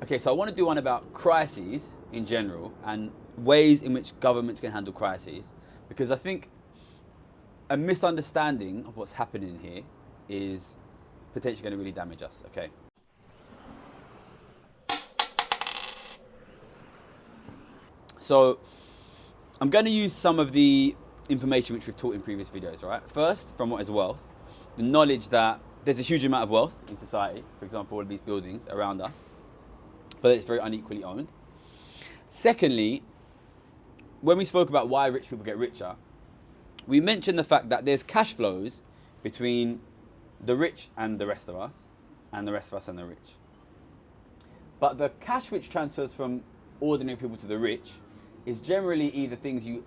Okay, so I want to do one about crises in general and ways in which governments can handle crises, because I think a misunderstanding of what's happening here is potentially going to really damage us, okay? So I'm going to use some of the information which we've taught in previous videos, right? First, from what is wealth, the knowledge that there's a huge amount of wealth in society, for example, all of these buildings around us, but it's very unequally owned. Secondly, when we spoke about why rich people get richer, we mentioned the fact that there's cash flows between the rich and the rest of us, and the rest of us and the rich. But the cash which transfers from ordinary people to the rich is generally either things you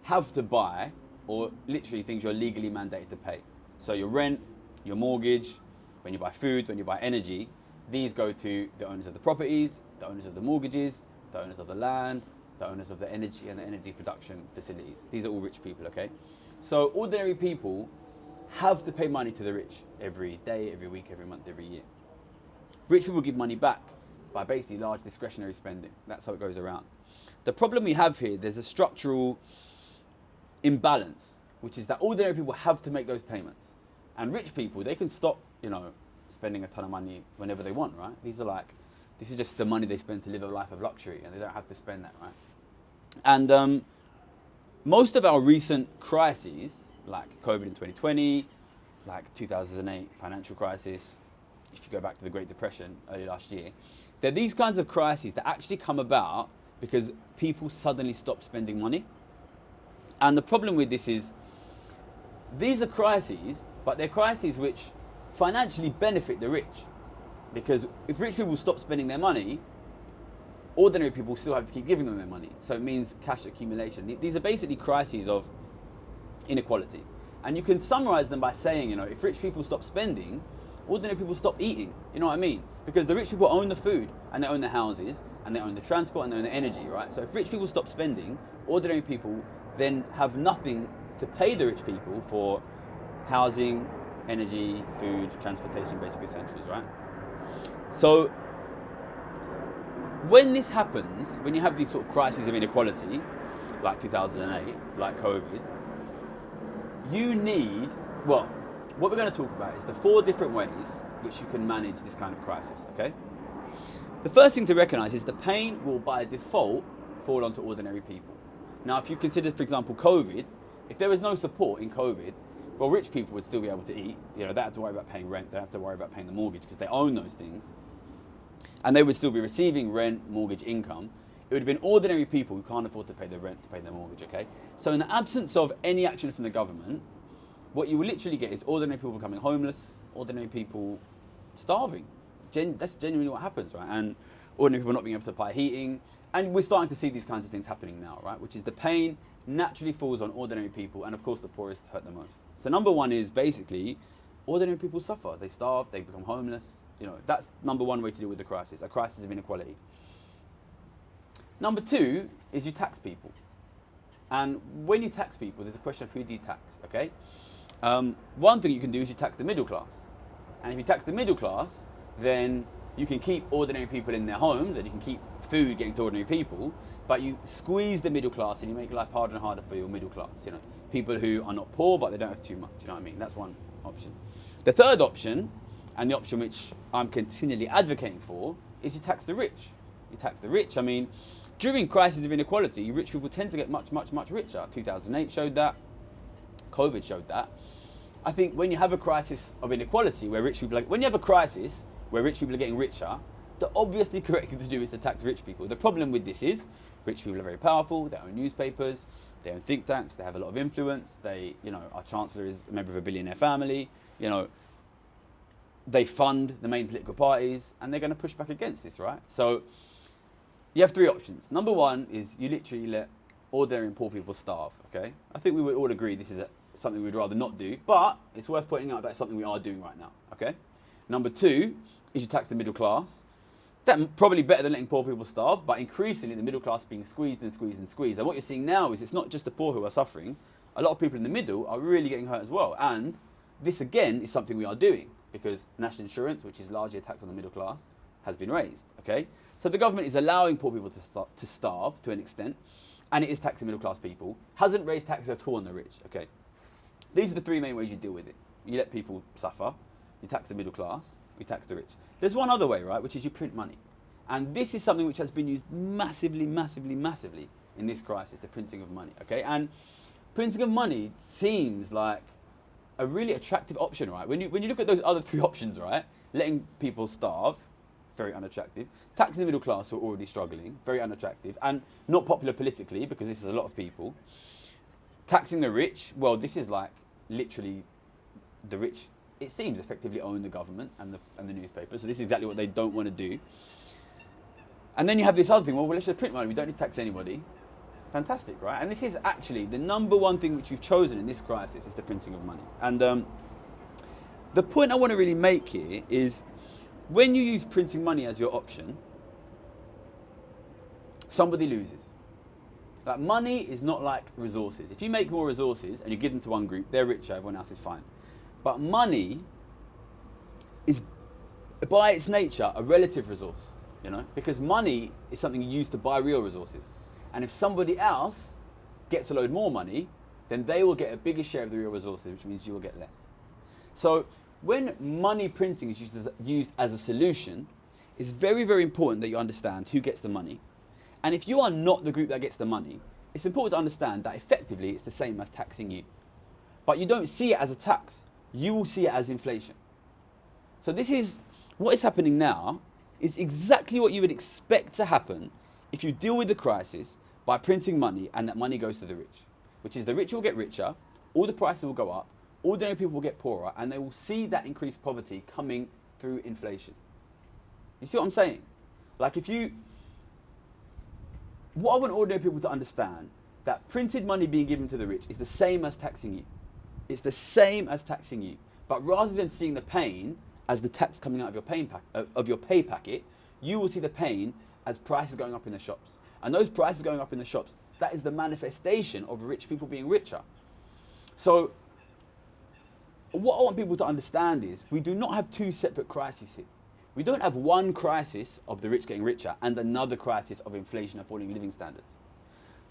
have to buy or literally things you're legally mandated to pay. So your rent, your mortgage, when you buy food, when you buy energy, these go to the owners of the properties, the owners of the mortgages, the owners of the land, the owners of the energy and the energy production facilities. These are all rich people, okay? So ordinary people have to pay money to the rich every day, every week, every month, every year. Rich people give money back by basically large discretionary spending. That's how it goes around. The problem we have here, there's a structural imbalance, which is that ordinary people have to make those payments. And rich people, they can stop, spending a ton of money whenever they want, right? This is just the money they spend to live a life of luxury, and they don't have to spend that, right? And most of our recent crises, like COVID in 2020, like 2008 financial crisis, if you go back to the Great Depression early last year, they're these kinds of crises that actually come about because people suddenly stop spending money. And the problem with this is, these are crises, but they're crises which financially benefit the rich. Because if rich people stop spending their money, ordinary people still have to keep giving them their money. So it means cash accumulation. These are basically crises of inequality. And you can summarize them by saying, if rich people stop spending, ordinary people stop eating. You know what I mean? Because the rich people own the food, and they own the houses, and they own the transport, and they own the energy, right? So if rich people stop spending, ordinary people then have nothing to pay the rich people for housing, energy, food, transportation, basic essentials, right? So when this happens, when you have these sort of crises of inequality, like 2008, like COVID, you need, what we're going to talk about is the 4 different ways which you can manage this kind of crisis, okay? The first thing to recognize is the pain will by default fall onto ordinary people. Now, if you consider, for example, COVID, if there was no support in COVID, well, rich people would still be able to eat. They don't have to worry about paying rent. They don't have to worry about paying the mortgage because they own those things. And they would still be receiving rent, mortgage, income. It would have been ordinary people who can't afford to pay their rent, to pay their mortgage, okay? So in the absence of any action from the government, what you will literally get is ordinary people becoming homeless, ordinary people starving. That's genuinely what happens, right? And ordinary people not being able to apply heating. And we're starting to see these kinds of things happening now, right? Which is the pain naturally falls on ordinary people, and of course the poorest hurt the most. So number one is basically ordinary people suffer. They starve, they become homeless. That's number one way to deal with the crisis, a crisis of inequality. Number 2 is you tax people. And when you tax people, there's a question of who do you tax, okay? One thing you can do is you tax the middle class. And if you tax the middle class, then you can keep ordinary people in their homes and you can keep food getting to ordinary people, but you squeeze the middle class and you make life harder and harder for your middle class. People who are not poor, but they don't have too much, you know what I mean? That's one option. The third option, and the option which I'm continually advocating for, is you tax the rich. You tax the rich. I mean, during crises of inequality, rich people tend to get much, much, much richer. 2008 showed that. COVID showed that. I think when you have a crisis of inequality where rich people, when you have a crisis where rich people are getting richer, the obviously correct thing to do is to tax rich people. The problem with this is rich people are very powerful. They own newspapers, they own think tanks, they have a lot of influence. Our chancellor is a member of a billionaire family. They fund the main political parties, and they're going to push back against this, right? So you have 3 options. Number 1 is you literally let ordinary and poor people starve, okay? I think we would all agree this is something we'd rather not do, but it's worth pointing out that it's something we are doing right now, okay? Number 2 is you tax the middle class. That's probably better than letting poor people starve, but increasingly the middle class being squeezed and squeezed and squeezed. And what you're seeing now is it's not just the poor who are suffering. A lot of people in the middle are really getting hurt as well. And this again is something we are doing, because national insurance, which is largely a tax on the middle class, has been raised, okay? So the government is allowing poor people to starve to an extent, and it is taxing middle class people. Hasn't raised taxes at all on the rich, okay? These are the three main ways you deal with it. You let people suffer, you tax the middle class, you tax the rich. There's one other way, right, which is you print money. And this is something which has been used massively, massively, massively in this crisis, the printing of money, okay? And printing of money seems like a really attractive option, right? When you look at those other three options, right? Letting people starve, very unattractive. Taxing the middle class who are already struggling, very unattractive. And not popular politically, because this is a lot of people. Taxing the rich, well, this is like literally the rich, it seems, effectively own the government and the newspaper. So this is exactly what they don't want to do. And then you have this other thing, well, let's just print money, we don't need to tax anybody. Fantastic, right? And this is actually the number one thing which you've chosen in this crisis is the printing of money. And the point I want to really make here is when you use printing money as your option, somebody loses. Like, money is not like resources. If you make more resources and you give them to one group, they're richer, everyone else is fine. But money is, by its nature, a relative resource, you know? Because money is something you use to buy real resources. And if somebody else gets a load more money, then they will get a bigger share of the real resources, which means you will get less. So when money printing is used as a solution, it's very, very important that you understand who gets the money. And if you are not the group that gets the money, it's important to understand that effectively it's the same as taxing you. But you don't see it as a tax. You will see it as inflation. So this is, what is happening now is exactly what you would expect to happen if you deal with the crisis by printing money and that money goes to the rich, which is the rich will get richer, all the prices will go up, ordinary people will get poorer, and they will see that increased poverty coming through inflation. You see what I'm saying? Like what I want ordinary people to understand, that printed money being given to the rich is the same as taxing you. It's the same as taxing you. But rather than seeing the pain as the tax coming out of your pay packet, you will see the pain as prices going up in the shops. And those prices going up in the shops, that is the manifestation of rich people being richer. So what I want people to understand is we do not have two separate crises here. We don't have one crisis of the rich getting richer and another crisis of inflation and falling living standards.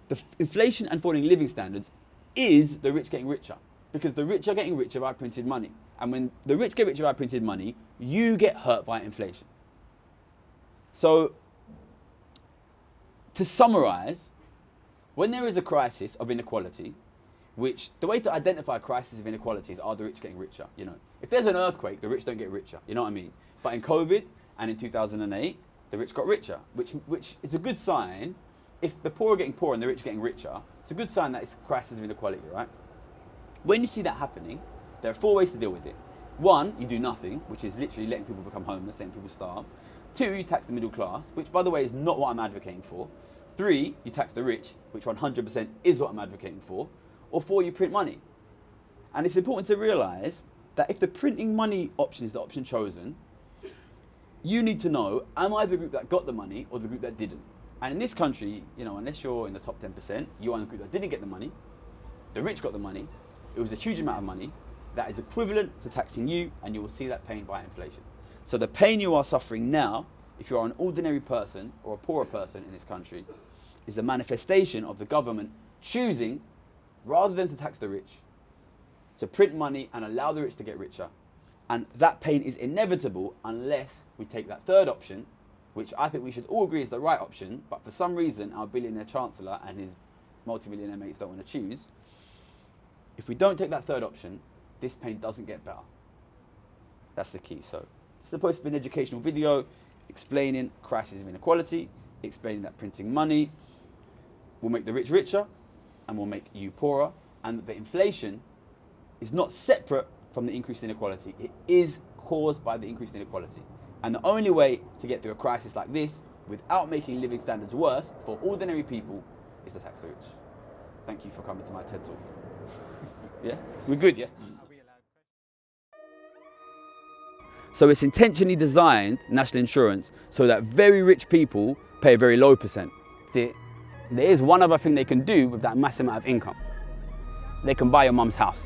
The inflation and falling living standards is the rich getting richer, because the rich are getting richer by printed money. And when the rich get richer by printed money, you get hurt by inflation. So to summarize, when there is a crisis of inequality, which the way to identify crises of inequalities are the rich getting richer, you know. If there's an earthquake, the rich don't get richer, you know what I mean? But in COVID and in 2008, the rich got richer, which is a good sign. If the poor are getting poorer and the rich are getting richer, it's a good sign that it's a crisis of inequality, right? When you see that happening, there are four ways to deal with it. One, you do nothing, which is literally letting people become homeless, letting people starve. Two, you tax the middle class, which, by the way, is not what I'm advocating for. Three, you tax the rich, which 100% is what I'm advocating for. Or four, you print money. And it's important to realise that if the printing money option is the option chosen, you need to know, am I the group that got the money or the group that didn't? And in this country, you know, unless you're in the top 10%, you are in the group that didn't get the money. The rich got the money. It was a huge amount of money that is equivalent to taxing you, and you will see that pain by inflation. So the pain you are suffering now, if you are an ordinary person or a poorer person in this country, is a manifestation of the government choosing, rather than to tax the rich, to print money and allow the rich to get richer. And that pain is inevitable unless we take that third option, which I think we should all agree is the right option, but for some reason our billionaire chancellor and his multi-millionaire mates don't want to choose. If we don't take that third option, this pain doesn't get better. That's the key. So it's supposed to be an educational video explaining crisis of inequality, explaining that printing money will make the rich richer and will make you poorer, and that the inflation is not separate from the increase in inequality. It is caused by the increase in inequality. And the only way to get through a crisis like this without making living standards worse for ordinary people is to tax the rich. Thank you for coming to my TED Talk. Yeah? We're good, yeah? So it's intentionally designed, national insurance, so that very rich people pay a very low percent. There is one other thing they can do with that massive amount of income. They can buy your mum's house.